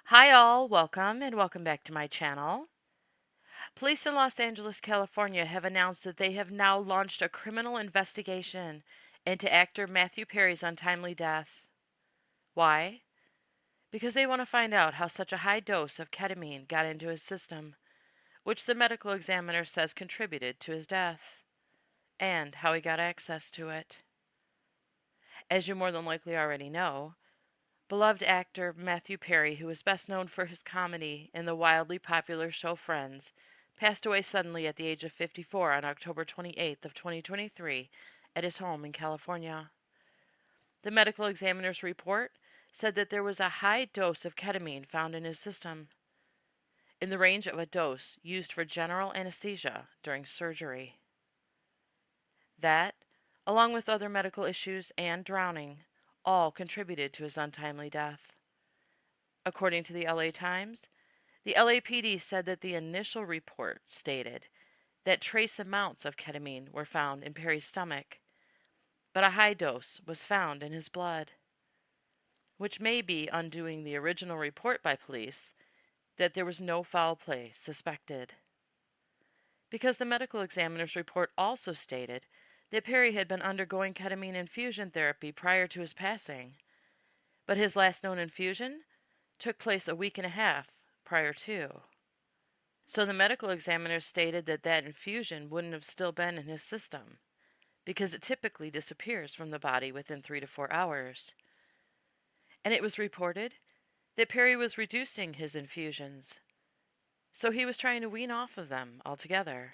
Hi all, welcome and welcome back to my channel. Police in Los Angeles, California have announced that they have now launched a criminal investigation into actor Matthew Perry's untimely death. Why? Because they want to find out how such a high dose of ketamine got into his system, which the medical examiner says contributed to his death, and how he got access to it. As you more than likely already know, beloved actor Matthew Perry, who is best known for his comedy in the wildly popular show Friends, passed away suddenly at the age of 54 on October 28th of 2023 at his home in California. The medical examiner's report said that there was a high dose of ketamine found in his system, in the range of a dose used for general anesthesia during surgery. That, along with other medical issues and drowning, all contributed to his untimely death. According to the LA Times, the LAPD said that the initial report stated that trace amounts of ketamine were found in Perry's stomach, but a high dose was found in his blood, which may be undoing the original report by police that there was no foul play suspected. Because the medical examiner's report also stated that Perry had been undergoing ketamine infusion therapy prior to his passing, but his last known infusion took place a week and a half prior to. So the medical examiner stated that that infusion wouldn't have still been in his system, because it typically disappears from the body within 3 to 4 hours. And it was reported that Perry was reducing his infusions, so he was trying to wean off of them altogether.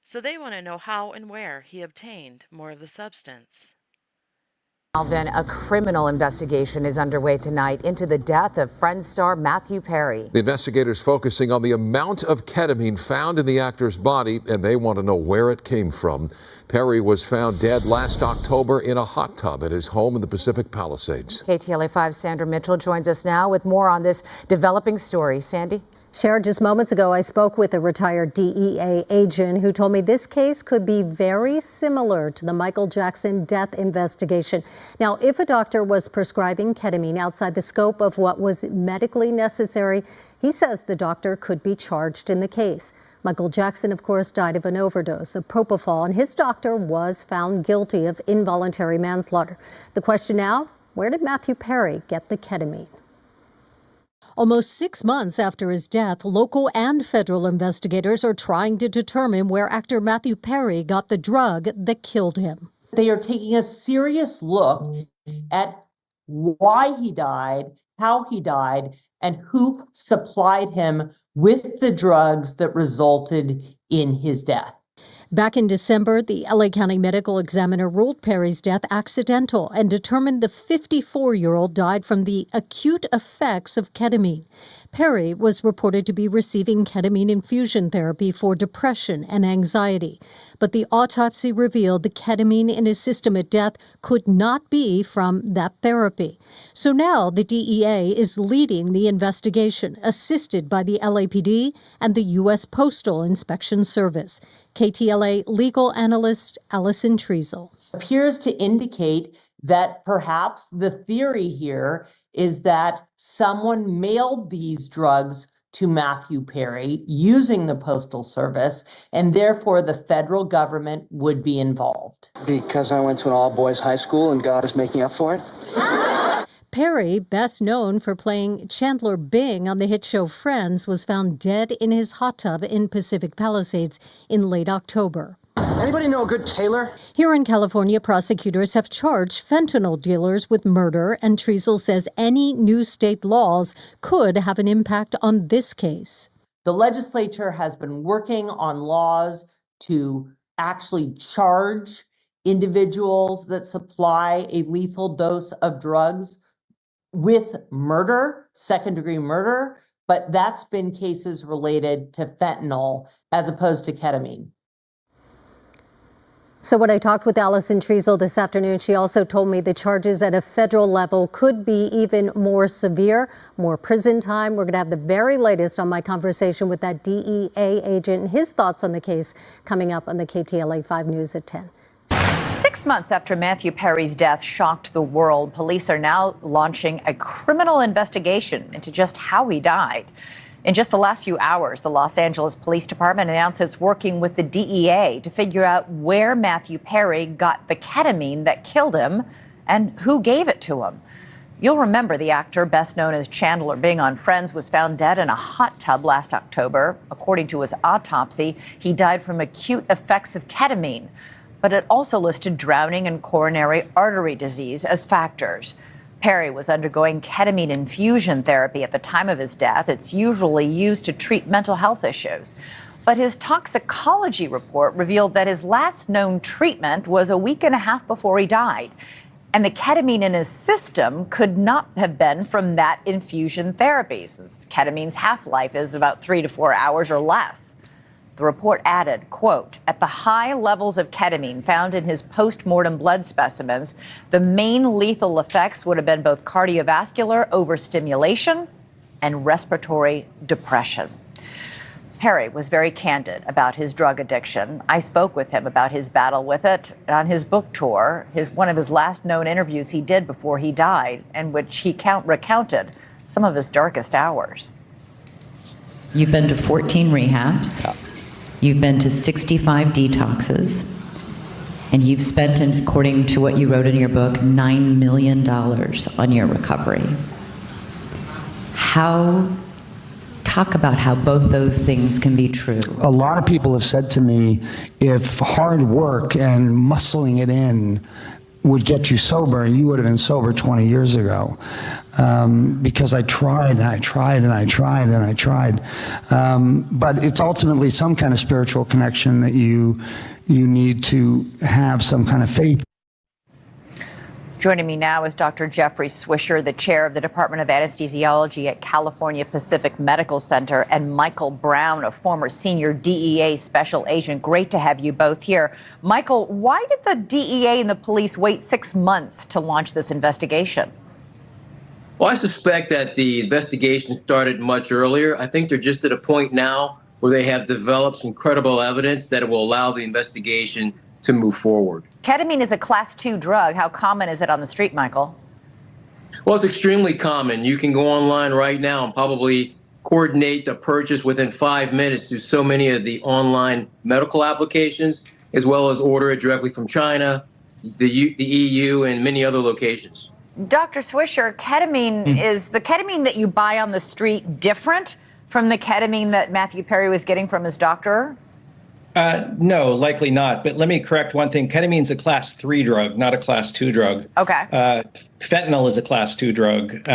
So they want to know how and where he obtained more of the substance. Alvin, a criminal investigation is underway tonight into the death of Friends star Matthew Perry. The investigators focusing on the amount of ketamine found in the actor's body, and they want to know where it came from. Perry was found dead last October in a hot tub at his home in the Pacific Palisades. KTLA 5's Sandra Mitchell joins us now with more on this developing story. Sandy? Sharon, just moments ago, I spoke with a retired DEA agent who told me this case could be very similar to the Michael Jackson death investigation. Now, if a doctor was prescribing ketamine outside the scope of what was medically necessary, he says the doctor could be charged in the case. Michael Jackson, of course, died of an overdose of propofol, and his doctor was found guilty of involuntary manslaughter. The question now, where did Matthew Perry get the ketamine? Almost 6 months after his death, local and federal investigators are trying to determine where actor Matthew Perry got the drug that killed him. They are taking a serious look at why he died, how he died, and who supplied him with the drugs that resulted in his death. Back in December, the LA County Medical Examiner ruled Perry's death accidental and determined the 54-year-old died from the acute effects of ketamine. Perry was reported to be receiving ketamine infusion therapy for depression and anxiety. But the autopsy revealed the ketamine in his system at death could not be from that therapy. So now the DEA is leading the investigation, assisted by the LAPD and the U.S. Postal Inspection Service. KTLA legal analyst Allison Treasel. Appears to indicate that perhaps the theory here is that someone mailed these drugs to Matthew Perry using the Postal Service, and therefore the federal government would be involved. Because I went to an all-boys high school and God is making up for it? Perry, best known for playing Chandler Bing on the hit show Friends, was found dead in his hot tub in Pacific Palisades in late October. Anybody know a good tailor? Here in California, prosecutors have charged fentanyl dealers with murder, and Treasel says any new state laws could have an impact on this case. The legislature has been working on laws to actually charge individuals that supply a lethal dose of drugs with murder, second-degree murder, but that's been cases related to fentanyl as opposed to ketamine. So when I talked with Allison Treasel this afternoon, she also told me the charges at a federal level could be even more severe, more prison time. We're going to have the very latest on my conversation with that DEA agent and his thoughts on the case coming up on the KTLA 5 News at 10. 6 months after Matthew Perry's death shocked the world, police are now launching a criminal investigation into just how he died. In just the last few hours, the Los Angeles Police Department announced it's working with the DEA to figure out where Matthew Perry got the ketamine that killed him and who gave it to him. You'll remember the actor, best known as Chandler Bing on Friends, was found dead in a hot tub last October. According to his autopsy, he died from acute effects of ketamine. But it also listed drowning and coronary artery disease as factors. Perry was undergoing ketamine infusion therapy at the time of his death. It's usually used to treat mental health issues. But his toxicology report revealed that his last known treatment was a week and a half before he died. And the ketamine in his system could not have been from that infusion therapy, since ketamine's half-life is about 3 to 4 hours or less. The report added, quote, at the high levels of ketamine found in his post-mortem blood specimens, the main lethal effects would have been both cardiovascular overstimulation and respiratory depression. Perry was very candid about his drug addiction. I spoke with him about his battle with it on his book tour, one of his last known interviews he did before he died, in which he recounted some of his darkest hours. You've been to 14 rehabs. You've been to 65 detoxes, and you've spent, according to what you wrote in your book, $9 million on your recovery. Talk about how both those things can be true. A lot of people have said to me, if hard work and muscling it in would get you sober, you would have been sober 20 years ago. Because I tried and I tried and I tried and I tried. But it's ultimately some kind of spiritual connection that you need to have some kind of faith. Joining me now is Dr. Jeffrey Swisher, the chair of the Department of Anesthesiology at California Pacific Medical Center, and Michael Brown, a former senior DEA special agent. Great to have you both here. Michael, why did the DEA and the police wait 6 months to launch this investigation? Well, I suspect that the investigation started much earlier. I think they're just at a point now where they have developed some credible evidence that will allow the investigation to move forward. Ketamine is a class 2 drug. How common is it on the street, Michael? Well, it's extremely common. You can go online right now and probably coordinate the purchase within 5 minutes through so many of the online medical applications, as well as order it directly from China, the EU, and many other locations. Dr. Swisher, ketamine is the ketamine that you buy on the street different from the ketamine that Matthew Perry was getting from his doctor? No, likely not. But let me correct one thing. Ketamine is a class 3 drug, not a class 2 drug. Okay. Fentanyl is a class 2 drug.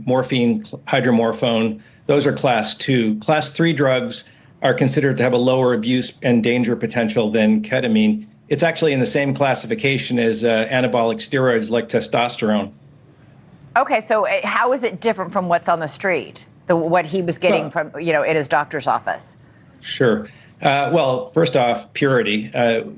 Morphine, hydromorphone, those are class 2. Class 3 drugs are considered to have a lower abuse and danger potential than ketamine. It's actually in the same classification as anabolic steroids like testosterone. Okay, so how is it different from what's on the street, what he was getting from, in his doctor's office? Sure. Well, first off, purity.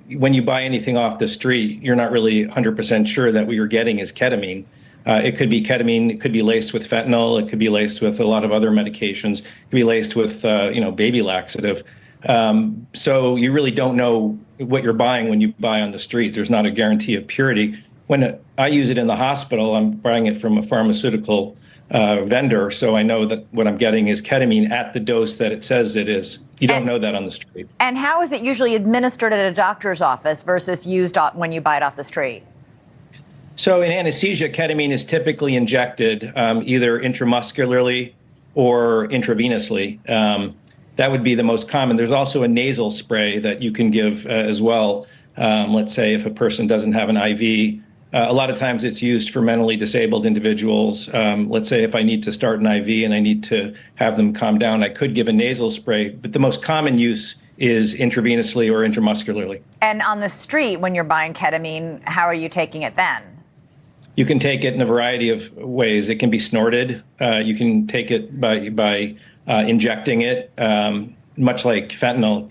When you buy anything off the street, you're not really 100% sure that what you're getting is ketamine. It could be ketamine. It could be laced with fentanyl. It could be laced with a lot of other medications. It could be laced with, baby laxative. So you really don't know what you're buying when you buy on the street. There's not a guarantee of purity. When I use it in the hospital, I'm buying it from a pharmaceutical vendor, so I know that what I'm getting is ketamine at the dose that it says it is. You don't know that on the street. And how is it usually administered at a doctor's office versus used when you buy it off the street? So in anesthesia, ketamine is typically injected either intramuscularly or intravenously. That would be the most common. There's also a nasal spray that you can give as well. Let's say if a person doesn't have an IV. A lot of times it's used for mentally disabled individuals. Let's say if I need to start an IV and I need to have them calm down, I could give a nasal spray, but the most common use is intravenously or intramuscularly. And on the street, when you're buying ketamine, how are you taking it then? You can take it in a variety of ways. It can be snorted. You can take it by injecting it. Much like fentanyl,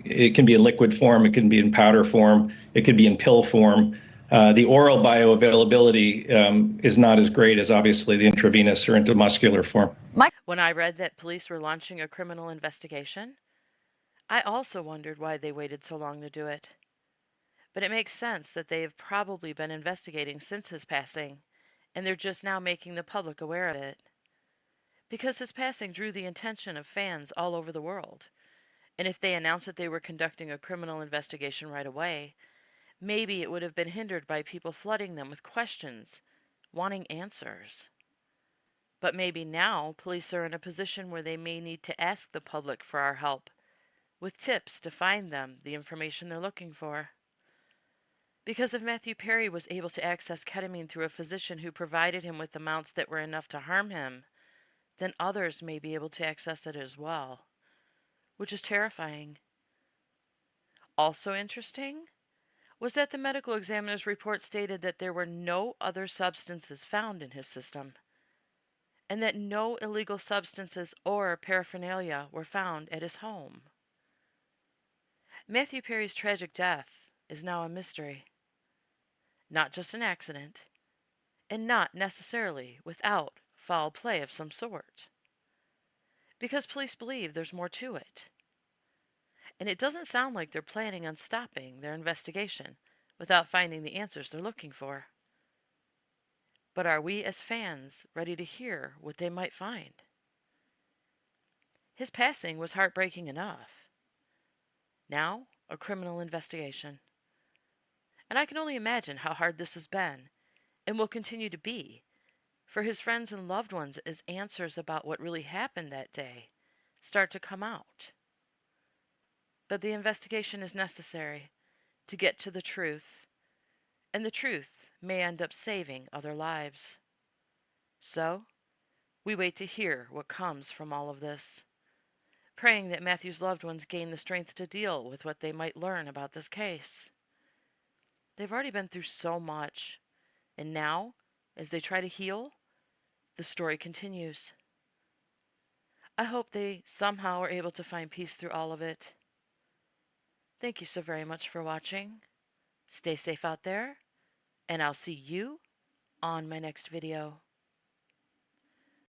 it can be in liquid form. It can be in powder form. It could be in pill form. The oral bioavailability is not as great as obviously the intravenous or intramuscular form. When I read that police were launching a criminal investigation, I also wondered why they waited so long to do it. But it makes sense that they have probably been investigating since his passing, and they're just now making the public aware of it. Because his passing drew the attention of fans all over the world. And if they announced that they were conducting a criminal investigation right away, maybe it would have been hindered by people flooding them with questions, wanting answers. But maybe now police are in a position where they may need to ask the public for our help, with tips to find them the information they're looking for. Because if Matthew Perry was able to access ketamine through a physician who provided him with amounts that were enough to harm him, then others may be able to access it as well, which is terrifying. Also interesting was that the medical examiner's report stated that there were no other substances found in his system, and that no illegal substances or paraphernalia were found at his home. Matthew Perry's tragic death is now a mystery. Not just an accident, and not necessarily without foul play of some sort. Because police believe there's more to it. And it doesn't sound like they're planning on stopping their investigation without finding the answers they're looking for. But are we as fans ready to hear what they might find? His passing was heartbreaking enough. Now, a criminal investigation. And I can only imagine how hard this has been, and will continue to be, for his friends and loved ones as answers about what really happened that day start to come out. But the investigation is necessary to get to the truth, and the truth may end up saving other lives. So, we wait to hear what comes from all of this, praying that Matthew's loved ones gain the strength to deal with what they might learn about this case. They've already been through so much, and now, as they try to heal, the story continues. I hope they somehow are able to find peace through all of it. Thank you so very much for watching. Stay safe out there, and I'll see you on my next video.